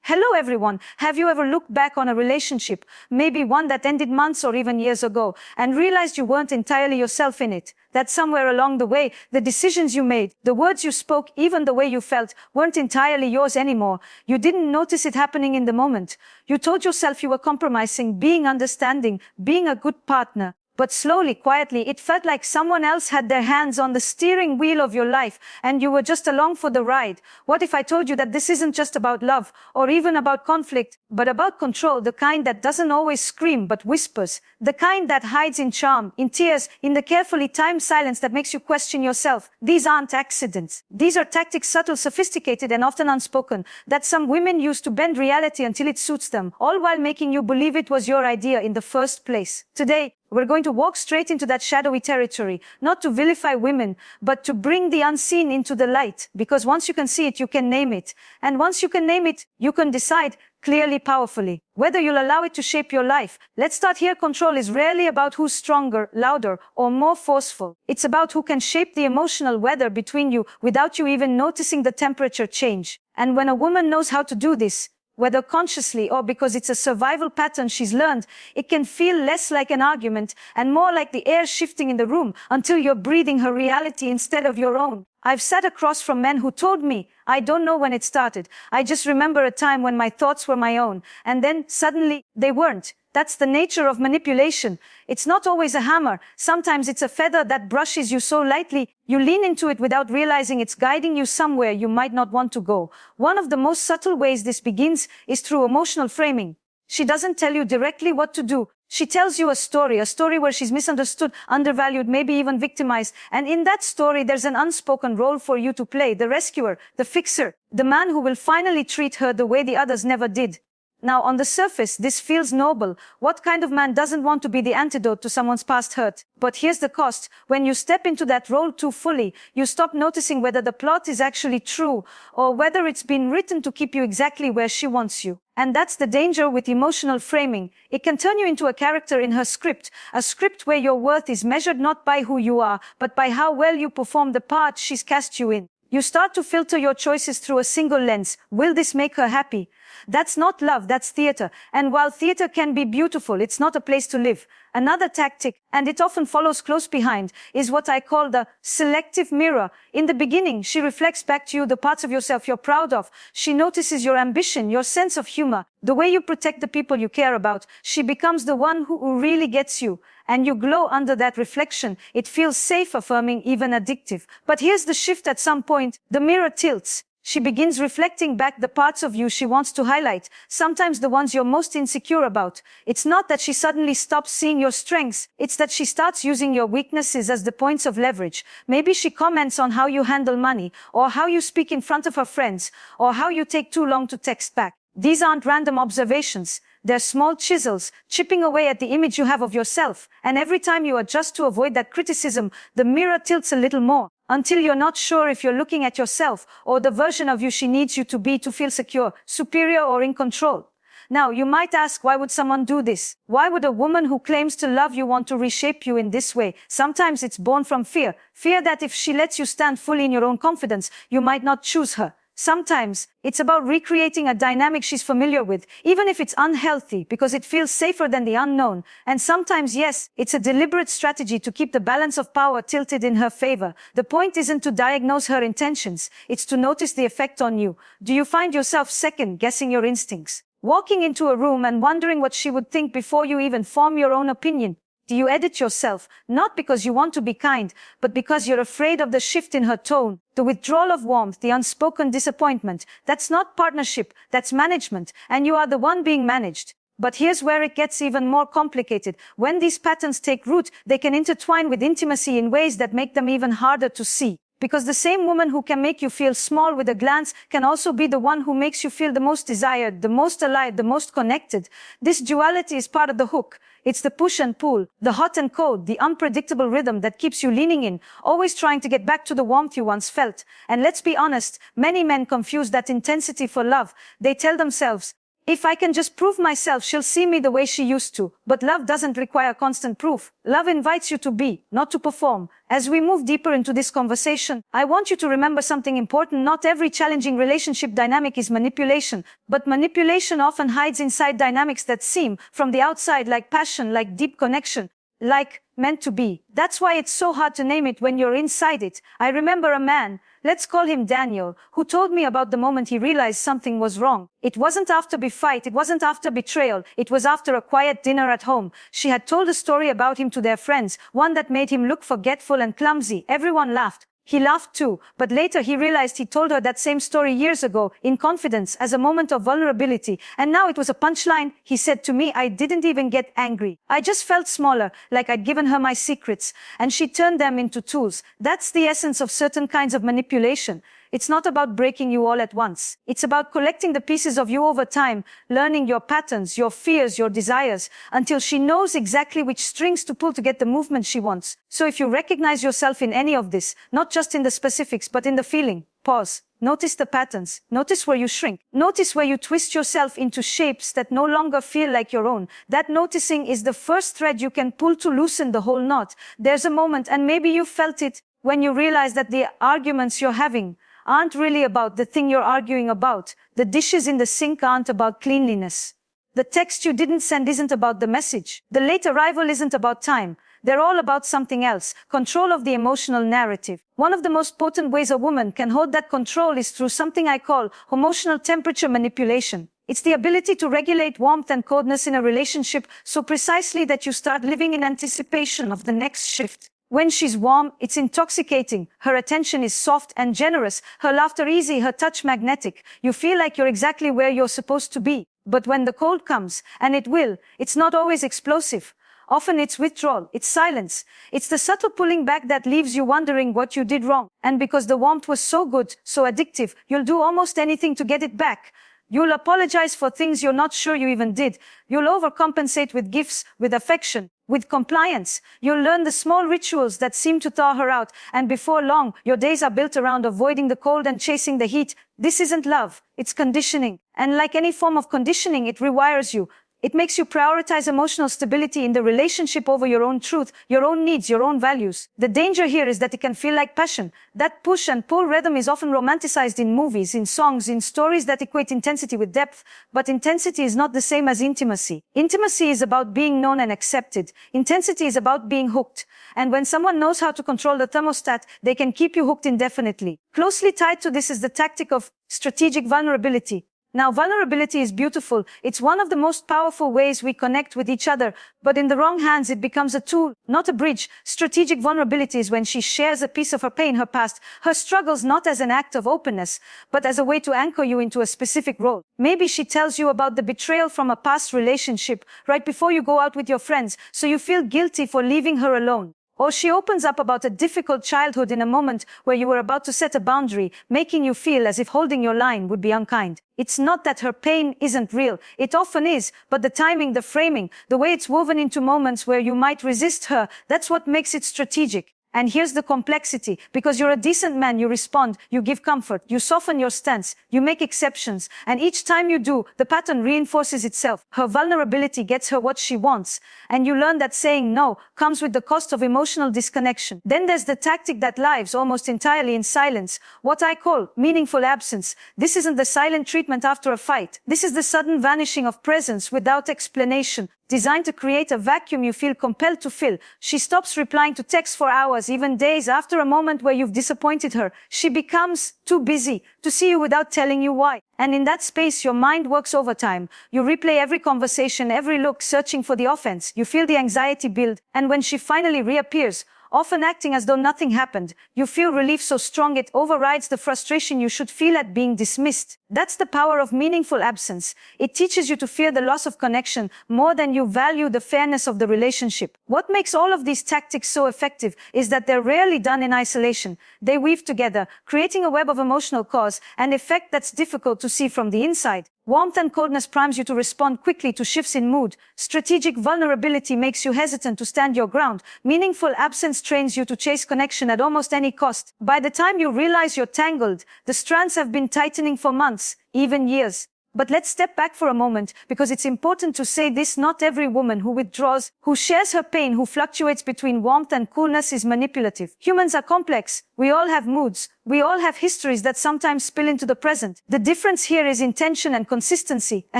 Hello everyone. Have you ever looked back on a relationship, maybe one that ended months or even years ago, and realized you weren't entirely yourself in it? That somewhere along the way, the decisions you made, the words you spoke, even the way you felt, weren't entirely yours anymore. You didn't notice it happening in the moment. You told yourself you were compromising, being understanding, being a good partner. But slowly, quietly, it felt like someone else had their hands on the steering wheel of your life, and you were just along for the ride. What if I told you that this isn't just about love, or even about conflict, but about control, the kind that doesn't always scream, but whispers, the kind that hides in charm, in tears, in the carefully timed silence that makes you question yourself? These aren't accidents. These are tactics, subtle, sophisticated, and often unspoken, that some women use to bend reality until it suits them, all while making you believe it was your idea in the first place. Today, we're going to walk straight into that shadowy territory, not to vilify women, but to bring the unseen into the light, because once you can see it, you can name it. And once you can name it, you can decide clearly, powerfully, whether you'll allow it to shape your life. Let's start here. Control is rarely about who's stronger, louder, or more forceful. It's about who can shape the emotional weather between you without you even noticing the temperature change. And when a woman knows how to do this, whether consciously or because it's a survival pattern she's learned, it can feel less like an argument and more like the air shifting in the room until you're breathing her reality instead of your own. I've sat across from men who told me, I don't know when it started. I just remember a time when my thoughts were my own, and then suddenly they weren't. That's the nature of manipulation. It's not always a hammer. Sometimes it's a feather that brushes you so lightly, you lean into it without realizing it's guiding you somewhere you might not want to go. One of the most subtle ways this begins is through emotional framing. She doesn't tell you directly what to do. She tells you a story where she's misunderstood, undervalued, maybe even victimized. And in that story, there's an unspoken role for you to play: the rescuer, the fixer, the man who will finally treat her the way the others never did. Now, on the surface, this feels noble. What kind of man doesn't want to be the antidote to someone's past hurt? But here's the cost. When you step into that role too fully, you stop noticing whether the plot is actually true or whether it's been written to keep you exactly where she wants you. And that's the danger with emotional framing. It can turn you into a character in her script, a script where your worth is measured not by who you are, but by how well you perform the part she's cast you in. You start to filter your choices through a single lens. Will this make her happy? That's not love, that's theater. And while theater can be beautiful, it's not a place to live. Another tactic, and it often follows close behind, is what I call the selective mirror. In the beginning, she reflects back to you the parts of yourself you're proud of. She notices your ambition, your sense of humor, the way you protect the people you care about. She becomes the one who really gets you. And you glow under that reflection. It feels safe, affirming, even addictive. But here's the shift. At some point, the mirror tilts. She begins reflecting back the parts of you she wants to highlight, sometimes the ones you're most insecure about. It's not that she suddenly stops seeing your strengths, it's that she starts using your weaknesses as the points of leverage. Maybe she comments on how you handle money, or how you speak in front of her friends, or how you take too long to text back. These aren't random observations. They're small chisels, chipping away at the image you have of yourself. And every time you adjust to avoid that criticism, the mirror tilts a little more, until you're not sure if you're looking at yourself or the version of you she needs you to be to feel secure, superior, or in control. Now, you might ask, why would someone do this? Why would a woman who claims to love you want to reshape you in this way? Sometimes it's born from fear. Fear that if she lets you stand fully in your own confidence, you might not choose her. Sometimes it's about recreating a dynamic she's familiar with, even if it's unhealthy, because it feels safer than the unknown. And sometimes, yes, it's a deliberate strategy to keep the balance of power tilted in her favor. The point isn't to diagnose her intentions, it's to notice the effect on you. Do you find yourself second-guessing your instincts? Walking into a room and wondering what she would think before you even form your own opinion? Do you edit yourself, not because you want to be kind, but because you're afraid of the shift in her tone, the withdrawal of warmth, the unspoken disappointment? That's not partnership, that's management, and you are the one being managed. But here's where it gets even more complicated. When these patterns take root, they can intertwine with intimacy in ways that make them even harder to see. Because the same woman who can make you feel small with a glance can also be the one who makes you feel the most desired, the most alive, the most connected. This duality is part of the hook. It's the push and pull, the hot and cold, the unpredictable rhythm that keeps you leaning in, always trying to get back to the warmth you once felt. And let's be honest, many men confuse that intensity for love. They tell themselves, If I can just prove myself, she'll see me the way she used to. But love doesn't require constant proof. Love invites you to be, not to perform. As we move deeper into this conversation, I want you to remember something important. Not every challenging relationship dynamic is manipulation, but manipulation often hides inside dynamics that seem, from the outside, like passion, like deep connection, like meant to be. That's why it's so hard to name it when you're inside it. I remember a man, let's call him Daniel, who told me about the moment he realized something was wrong. It wasn't after a fight, it wasn't after betrayal, it was after a quiet dinner at home. She had told a story about him to their friends, one that made him look forgetful and clumsy. Everyone laughed. He laughed too, but later he realized he told her that same story years ago, in confidence, as a moment of vulnerability, and now it was a punchline. He said to me, I didn't even get angry. I just felt smaller, like I'd given her my secrets, and she turned them into tools. That's the essence of certain kinds of manipulation. It's not about breaking you all at once. It's about collecting the pieces of you over time, learning your patterns, your fears, your desires, until she knows exactly which strings to pull to get the movement she wants. So if you recognize yourself in any of this, not just in the specifics, but in the feeling, pause. Notice the patterns. Notice where you shrink. Notice where you twist yourself into shapes that no longer feel like your own. That noticing is the first thread you can pull to loosen the whole knot. There's a moment, and maybe you felt it, when you realize that the arguments you're having aren't really about the thing you're arguing about. The dishes in the sink aren't about cleanliness. The text you didn't send isn't about the message. The late arrival isn't about time. They're all about something else, control of the emotional narrative. One of the most potent ways a woman can hold that control is through something I call emotional temperature manipulation. It's the ability to regulate warmth and coldness in a relationship so precisely that you start living in anticipation of the next shift. When she's warm, it's intoxicating. Her attention is soft and generous. Her laughter easy, her touch magnetic. You feel like you're exactly where you're supposed to be. But when the cold comes, and it will, it's not always explosive. Often it's withdrawal, it's silence. It's the subtle pulling back that leaves you wondering what you did wrong. And because the warmth was so good, so addictive, you'll do almost anything to get it back. You'll apologize for things you're not sure you even did. You'll overcompensate with gifts, with affection, with compliance. You'll learn the small rituals that seem to thaw her out, and before long, your days are built around avoiding the cold and chasing the heat. This isn't love, it's conditioning. And like any form of conditioning, it rewires you. It makes you prioritize emotional stability in the relationship over your own truth, your own needs, your own values. The danger here is that it can feel like passion. That push and pull rhythm is often romanticized in movies, in songs, in stories that equate intensity with depth. But intensity is not the same as intimacy. Intimacy is about being known and accepted. Intensity is about being hooked. And when someone knows how to control the thermostat, they can keep you hooked indefinitely. Closely tied to this is the tactic of strategic vulnerability. Now, vulnerability is beautiful. It's one of the most powerful ways we connect with each other. But in the wrong hands, it becomes a tool, not a bridge. Strategic vulnerability is when she shares a piece of her pain, her past, her struggles, not as an act of openness, but as a way to anchor you into a specific role. Maybe she tells you about the betrayal from a past relationship right before you go out with your friends, so you feel guilty for leaving her alone. Or she opens up about a difficult childhood in a moment where you were about to set a boundary, making you feel as if holding your line would be unkind. It's not that her pain isn't real. It often is, but the timing, the framing, the way it's woven into moments where you might resist her, that's what makes it strategic. And here's the complexity. Because you're a decent man, you respond, you give comfort, you soften your stance, you make exceptions. And each time you do, the pattern reinforces itself. Her vulnerability gets her what she wants. And you learn that saying no comes with the cost of emotional disconnection. Then there's the tactic that lives almost entirely in silence, what I call meaningful absence. This isn't the silent treatment after a fight. This is the sudden vanishing of presence without explanation, designed to create a vacuum you feel compelled to fill. She stops replying to texts for hours, even days after a moment where you've disappointed her. She becomes too busy to see you without telling you why. And in that space, your mind works overtime. You replay every conversation, every look, searching for the offense. You feel the anxiety build. And when she finally reappears, often acting as though nothing happened, you feel relief so strong it overrides the frustration you should feel at being dismissed. That's the power of meaningful absence. It teaches you to fear the loss of connection more than you value the fairness of the relationship. What makes all of these tactics so effective is that they're rarely done in isolation. They weave together, creating a web of emotional cause and effect that's difficult to see from the inside. Warmth and coldness primes you to respond quickly to shifts in mood. Strategic vulnerability makes you hesitant to stand your ground. Meaningful absence trains you to chase connection at almost any cost. By the time you realize you're tangled, the strands have been tightening for months, even years. But let's step back for a moment, because it's important to say this: not every woman who withdraws, who shares her pain, who fluctuates between warmth and coolness is manipulative. Humans are complex. We all have moods. We all have histories that sometimes spill into the present. The difference here is intention and consistency. A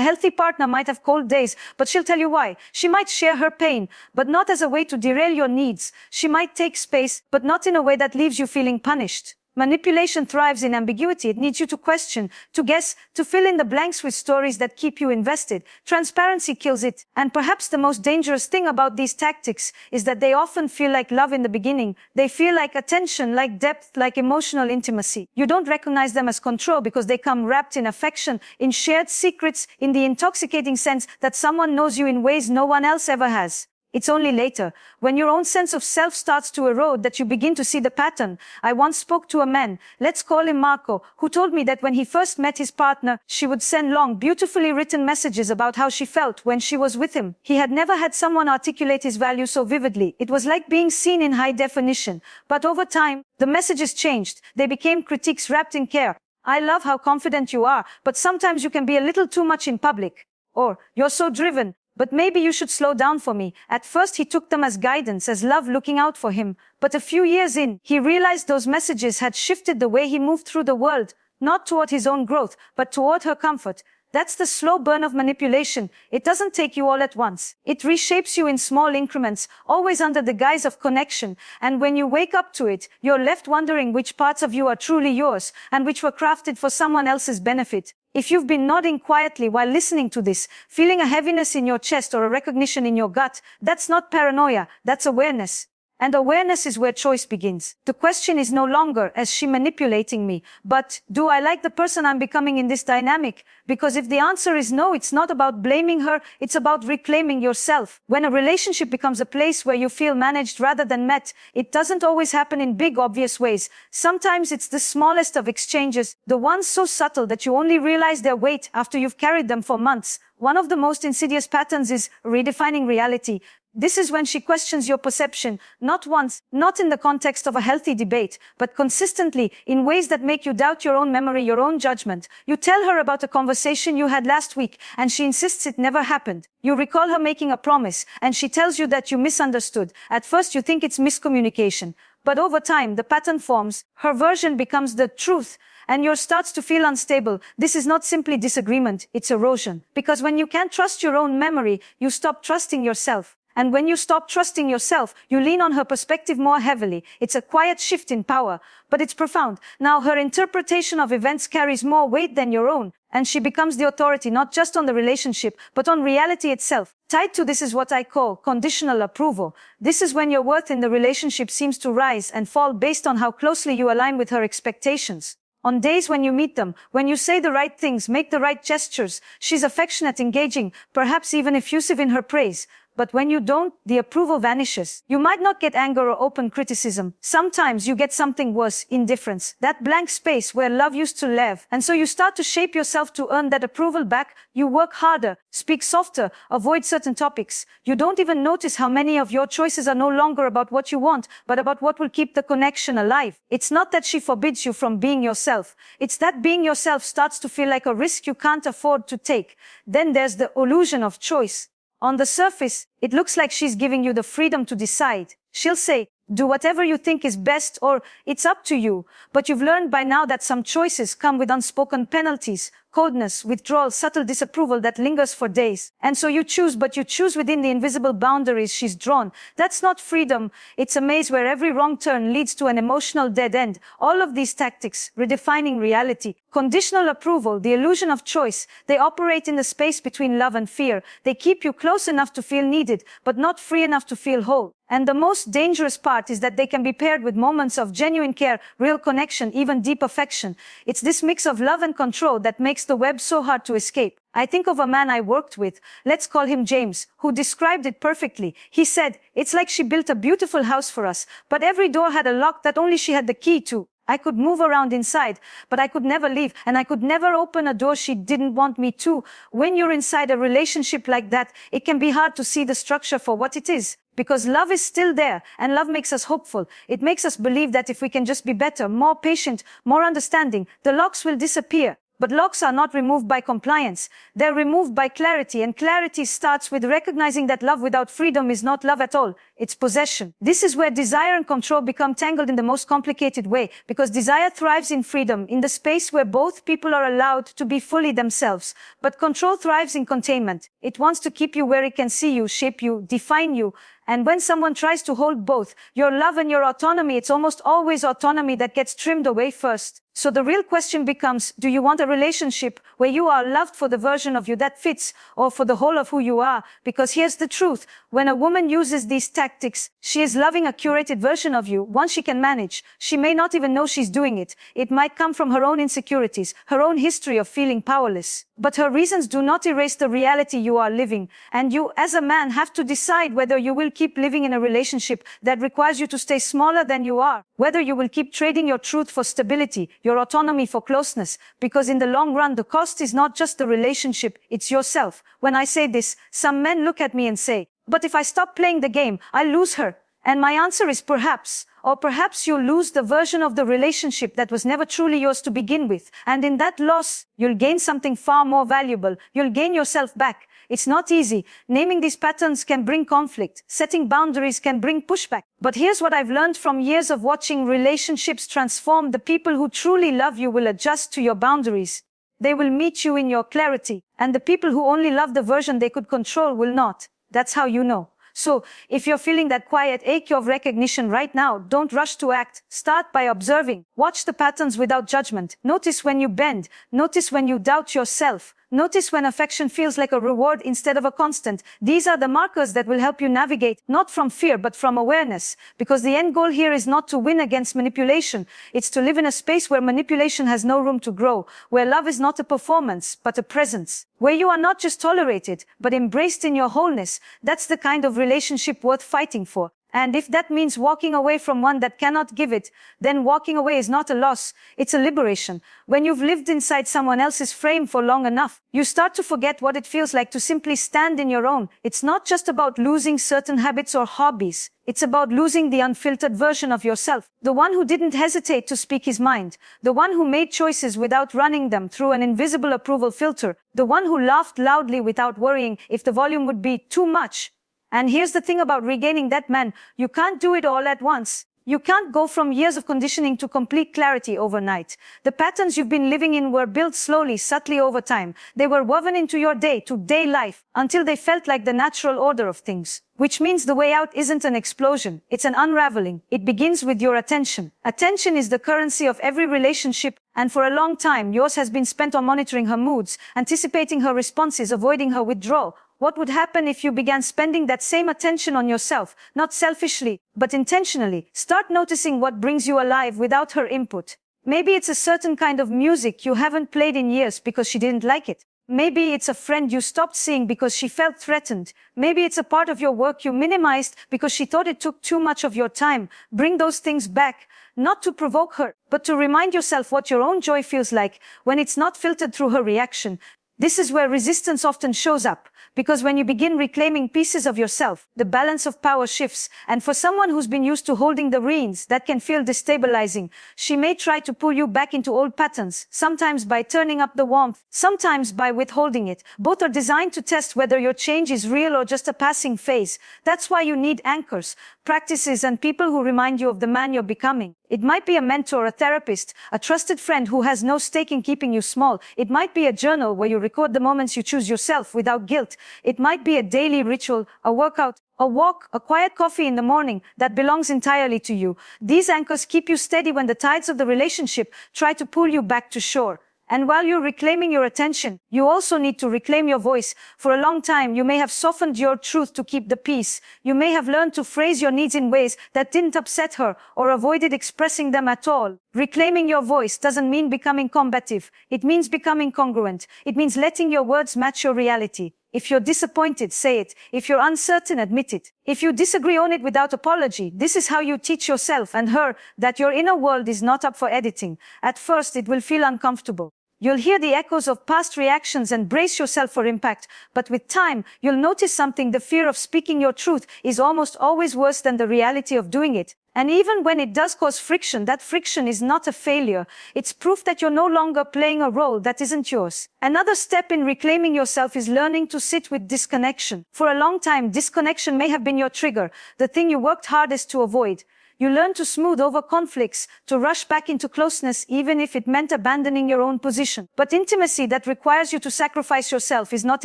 healthy partner might have cold days, but she'll tell you why. She might share her pain, but not as a way to derail your needs. She might take space, but not in a way that leaves you feeling punished. Manipulation thrives in ambiguity. It needs you to question, to guess, to fill in the blanks with stories that keep you invested. Transparency kills it. And perhaps the most dangerous thing about these tactics is that they often feel like love in the beginning. They feel like attention, like depth, like emotional intimacy. You don't recognize them as control because they come wrapped in affection, in shared secrets, in the intoxicating sense that someone knows you in ways no one else ever has. It's only later, when your own sense of self starts to erode, that you begin to see the pattern. I once spoke to a man, let's call him Marco, who told me that when he first met his partner, she would send long, beautifully written messages about how she felt when she was with him. He had never had someone articulate his value so vividly. It was like being seen in high definition. But over time, the messages changed. They became critiques wrapped in care. I love how confident you are, but sometimes you can be a little too much in public. Or, you're so driven, but maybe you should slow down for me. At first he took them as guidance, as love looking out for him. But a few years in, he realized those messages had shifted the way he moved through the world, not toward his own growth, but toward her comfort. That's the slow burn of manipulation. It doesn't take you all at once. It reshapes you in small increments, always under the guise of connection. And when you wake up to it, you're left wondering which parts of you are truly yours and which were crafted for someone else's benefit. If you've been nodding quietly while listening to this, feeling a heaviness in your chest or a recognition in your gut, that's not paranoia, that's awareness. And awareness is where choice begins. The question is no longer, is she manipulating me? But, do I like the person I'm becoming in this dynamic? Because if the answer is no, it's not about blaming her, it's about reclaiming yourself. When a relationship becomes a place where you feel managed rather than met, it doesn't always happen in big, obvious ways. Sometimes it's the smallest of exchanges, the ones so subtle that you only realize their weight after you've carried them for months. One of the most insidious patterns is redefining reality. This is when she questions your perception, not once, not in the context of a healthy debate, but consistently, in ways that make you doubt your own memory, your own judgment. You tell her about a conversation you had last week, and she insists it never happened. You recall her making a promise, and she tells you that you misunderstood. At first you think it's miscommunication. But over time, the pattern forms, her version becomes the truth, and yours starts to feel unstable. This is not simply disagreement, it's erosion. Because when you can't trust your own memory, you stop trusting yourself. And when you stop trusting yourself, you lean on her perspective more heavily. It's a quiet shift in power, but it's profound. Now her interpretation of events carries more weight than your own, and she becomes the authority not just on the relationship, but on reality itself. Tied to this is what I call conditional approval. This is when your worth in the relationship seems to rise and fall based on how closely you align with her expectations. On days when you meet them, when you say the right things, make the right gestures, she's affectionate, engaging, perhaps even effusive in her praise. But when you don't, the approval vanishes. You might not get anger or open criticism. Sometimes you get something worse, indifference. That blank space where love used to live. And so you start to shape yourself to earn that approval back. You work harder, speak softer, avoid certain topics. You don't even notice how many of your choices are no longer about what you want, but about what will keep the connection alive. It's not that she forbids you from being yourself. It's that being yourself starts to feel like a risk you can't afford to take. Then there's the illusion of choice. On the surface, it looks like she's giving you the freedom to decide. She'll say, do whatever you think is best, or it's up to you. But you've learned by now that some choices come with unspoken penalties, coldness, withdrawal, subtle disapproval that lingers for days. And so you choose, but you choose within the invisible boundaries she's drawn. That's not freedom. It's a maze where every wrong turn leads to an emotional dead end. All of these tactics, redefining reality, conditional approval, the illusion of choice, they operate in the space between love and fear. They keep you close enough to feel needed, but not free enough to feel whole. And the most dangerous part is that they can be paired with moments of genuine care, real connection, even deep affection. It's this mix of love and control that makes the web so hard to escape. I think of a man I worked with, let's call him James, who described it perfectly. He said, it's like she built a beautiful house for us, but every door had a lock that only she had the key to. I could move around inside, but I could never leave, and I could never open a door she didn't want me to. When you're inside a relationship like that, it can be hard to see the structure for what it is. Because love is still there, and love makes us hopeful. It makes us believe that if we can just be better, more patient, more understanding, the locks will disappear. But locks are not removed by compliance. They're removed by clarity, and clarity starts with recognizing that love without freedom is not love at all. It's possession. This is where desire and control become tangled in the most complicated way, because desire thrives in freedom, in the space where both people are allowed to be fully themselves. But control thrives in containment. It wants to keep you where it can see you, shape you, define you. And when someone tries to hold both, your love and your autonomy, it's almost always autonomy that gets trimmed away first. So the real question becomes, do you want a relationship where you are loved for the version of you that fits, or for the whole of who you are? Because here's the truth. When a woman uses these tactics, she is loving a curated version of you, one she can manage. She may not even know she's doing it. It might come from her own insecurities, her own history of feeling powerless. But her reasons do not erase the reality you are living. And you, as a man, have to decide whether you will keep living in a relationship that requires you to stay smaller than you are, whether you will keep trading your truth for stability, your autonomy for closeness, because in the long run, the cost is not just the relationship, it's yourself. When I say this, some men look at me and say, but if I stop playing the game, I lose her. And my answer is perhaps, or perhaps you'll lose the version of the relationship that was never truly yours to begin with. And in that loss, you'll gain something far more valuable. You'll gain yourself back. It's not easy. Naming these patterns can bring conflict. Setting boundaries can bring pushback. But here's what I've learned from years of watching relationships transform. The people who truly love you will adjust to your boundaries. They will meet you in your clarity. And the people who only love the version they could control will not. That's how you know. So, if you're feeling that quiet ache of recognition right now, don't rush to act. Start by observing. Watch the patterns without judgment. Notice when you bend. Notice when you doubt yourself. Notice when affection feels like a reward instead of a constant. These are the markers that will help you navigate, not from fear, but from awareness. Because the end goal here is not to win against manipulation. It's to live in a space where manipulation has no room to grow, where love is not a performance, but a presence, where you are not just tolerated, but embraced in your wholeness. That's the kind of relationship worth fighting for. And if that means walking away from one that cannot give it, then walking away is not a loss, it's a liberation. When you've lived inside someone else's frame for long enough, you start to forget what it feels like to simply stand in your own. It's not just about losing certain habits or hobbies. It's about losing the unfiltered version of yourself. The one who didn't hesitate to speak his mind. The one who made choices without running them through an invisible approval filter. The one who laughed loudly without worrying if the volume would be too much. And here's the thing about regaining that man. You can't do it all at once. You can't go from years of conditioning to complete clarity overnight. The patterns you've been living in were built slowly, subtly over time. They were woven into your day-to-day life until they felt like the natural order of things. Which means the way out isn't an explosion. It's an unraveling. It begins with your attention. Attention is the currency of every relationship. And for a long time, yours has been spent on monitoring her moods, anticipating her responses, avoiding her withdrawal. What would happen if you began spending that same attention on yourself, not selfishly, but intentionally? Start noticing what brings you alive without her input. Maybe it's a certain kind of music you haven't played in years because she didn't like it. Maybe it's a friend you stopped seeing because she felt threatened. Maybe it's a part of your work you minimized because she thought it took too much of your time. Bring those things back, not to provoke her, but to remind yourself what your own joy feels like when it's not filtered through her reaction. This is where resistance often shows up. Because when you begin reclaiming pieces of yourself, the balance of power shifts. And for someone who's been used to holding the reins, that can feel destabilizing. She may try to pull you back into old patterns, sometimes by turning up the warmth, sometimes by withholding it. Both are designed to test whether your change is real or just a passing phase. That's why you need anchors, practices, and people who remind you of the man you're becoming. It might be a mentor, a therapist, a trusted friend who has no stake in keeping you small. It might be a journal where you record the moments you choose yourself without guilt. It might be a daily ritual, a workout, a walk, a quiet coffee in the morning that belongs entirely to you. These anchors keep you steady when the tides of the relationship try to pull you back to shore. And while you're reclaiming your attention, you also need to reclaim your voice. For a long time, you may have softened your truth to keep the peace. You may have learned to phrase your needs in ways that didn't upset her or avoided expressing them at all. Reclaiming your voice doesn't mean becoming combative. It means becoming congruent. It means letting your words match your reality. If you're disappointed, say it. If you're uncertain, admit it. If you disagree, own it without apology. This is how you teach yourself and her that your inner world is not up for editing. At first, it will feel uncomfortable. You'll hear the echoes of past reactions and brace yourself for impact. But with time, you'll notice something: the fear of speaking your truth is almost always worse than the reality of doing it. And even when it does cause friction, that friction is not a failure. It's proof that you're no longer playing a role that isn't yours. Another step in reclaiming yourself is learning to sit with disconnection. For a long time, disconnection may have been your trigger, the thing you worked hardest to avoid. You learn to smooth over conflicts, to rush back into closeness even if it meant abandoning your own position. But intimacy that requires you to sacrifice yourself is not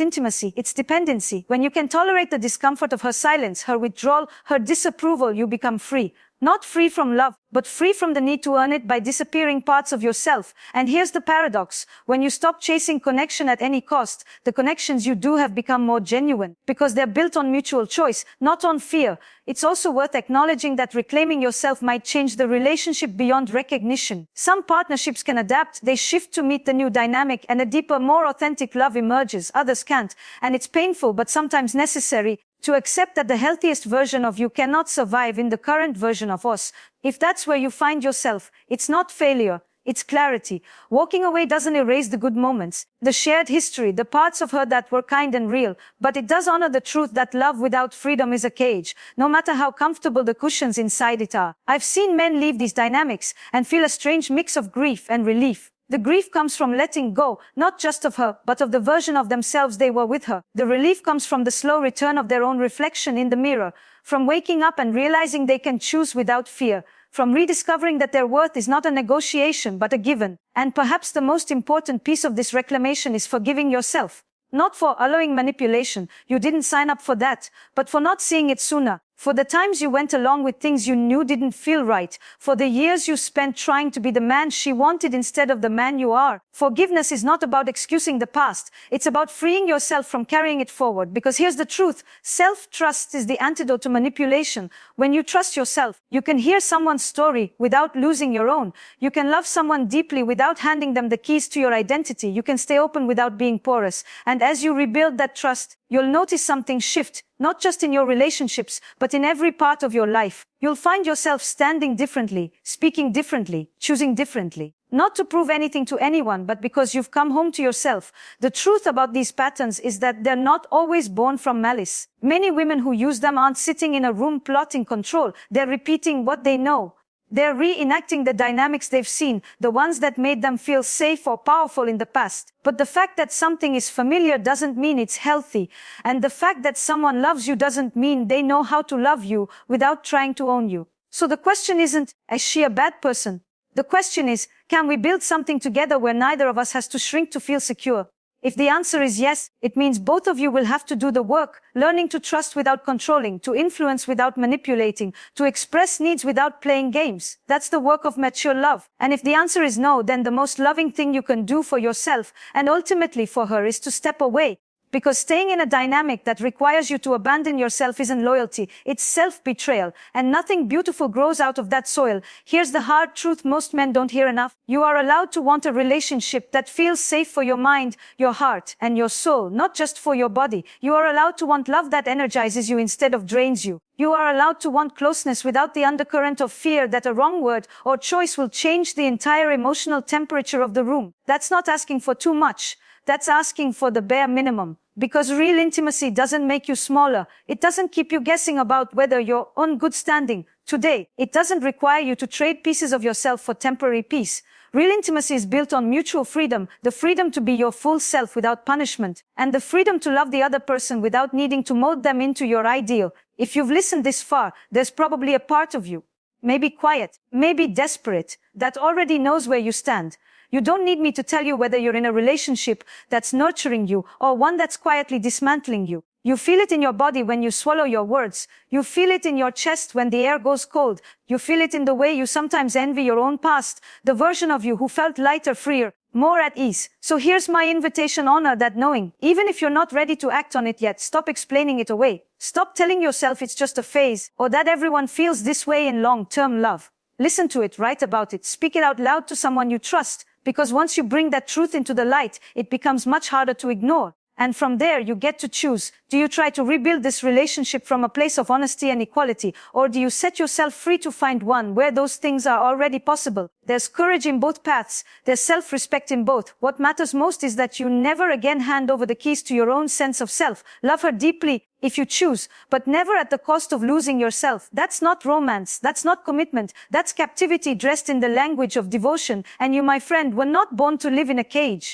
intimacy, it's dependency. When you can tolerate the discomfort of her silence, her withdrawal, her disapproval, you become free. Not free from love, but free from the need to earn it by disappearing parts of yourself. And here's the paradox: when you stop chasing connection at any cost, the connections you do have become more genuine, because they're built on mutual choice, not on fear. It's also worth acknowledging that reclaiming yourself might change the relationship beyond recognition. Some partnerships can adapt, they shift to meet the new dynamic, and a deeper, more authentic love emerges. Others can't, and it's painful but sometimes necessary to accept that the healthiest version of you cannot survive in the current version of us. If that's where you find yourself, it's not failure, it's clarity. Walking away doesn't erase the good moments, the shared history, the parts of her that were kind and real, but it does honor the truth that love without freedom is a cage, no matter how comfortable the cushions inside it are. I've seen men leave these dynamics and feel a strange mix of grief and relief. The grief comes from letting go, not just of her, but of the version of themselves they were with her. The relief comes from the slow return of their own reflection in the mirror, from waking up and realizing they can choose without fear, from rediscovering that their worth is not a negotiation but a given. And perhaps the most important piece of this reclamation is forgiving yourself. Not for allowing manipulation, you didn't sign up for that, but for not seeing it sooner. For the times you went along with things you knew didn't feel right. For the years you spent trying to be the man she wanted instead of the man you are. Forgiveness is not about excusing the past. It's about freeing yourself from carrying it forward. Because here's the truth. Self-trust is the antidote to manipulation. When you trust yourself, you can hear someone's story without losing your own. You can love someone deeply without handing them the keys to your identity. You can stay open without being porous. And as you rebuild that trust, you'll notice something shift, not just in your relationships, but in every part of your life. You'll find yourself standing differently, speaking differently, choosing differently. Not to prove anything to anyone, but because you've come home to yourself. The truth about these patterns is that they're not always born from malice. Many women who use them aren't sitting in a room plotting control. They're repeating what they know. They're reenacting the dynamics they've seen, the ones that made them feel safe or powerful in the past. But the fact that something is familiar doesn't mean it's healthy. And the fact that someone loves you doesn't mean they know how to love you without trying to own you. So the question isn't, is she a bad person? The question is, can we build something together where neither of us has to shrink to feel secure? If the answer is yes, it means both of you will have to do the work, learning to trust without controlling, to influence without manipulating, to express needs without playing games. That's the work of mature love. And if the answer is no, then the most loving thing you can do for yourself, and ultimately for her, is to step away. Because staying in a dynamic that requires you to abandon yourself isn't loyalty, it's self-betrayal, and nothing beautiful grows out of that soil. Here's the hard truth most men don't hear enough. You are allowed to want a relationship that feels safe for your mind, your heart, and your soul, not just for your body. You are allowed to want love that energizes you instead of drains you. You are allowed to want closeness without the undercurrent of fear that a wrong word or choice will change the entire emotional temperature of the room. That's not asking for too much. That's asking for the bare minimum. Because real intimacy doesn't make you smaller. It doesn't keep you guessing about whether you're on good standing today. It doesn't require you to trade pieces of yourself for temporary peace. Real intimacy is built on mutual freedom, the freedom to be your full self without punishment, and the freedom to love the other person without needing to mold them into your ideal. If you've listened this far, there's probably a part of you, maybe quiet, maybe desperate, that already knows where you stand. You don't need me to tell you whether you're in a relationship that's nurturing you or one that's quietly dismantling you. You feel it in your body when you swallow your words. You feel it in your chest when the air goes cold. You feel it in the way you sometimes envy your own past, the version of you who felt lighter, freer, more at ease. So here's my invitation: honor that knowing. Even if you're not ready to act on it yet, stop explaining it away. Stop telling yourself it's just a phase or that everyone feels this way in long-term love. Listen to it, write about it, speak it out loud to someone you trust. Because once you bring that truth into the light, it becomes much harder to ignore. And from there, you get to choose. Do you try to rebuild this relationship from a place of honesty and equality, or do you set yourself free to find one where those things are already possible? There's courage in both paths. There's self-respect in both. What matters most is that you never again hand over the keys to your own sense of self. Love her deeply if you choose, but never at the cost of losing yourself. That's not romance. That's not commitment. That's captivity dressed in the language of devotion. And you, my friend, were not born to live in a cage.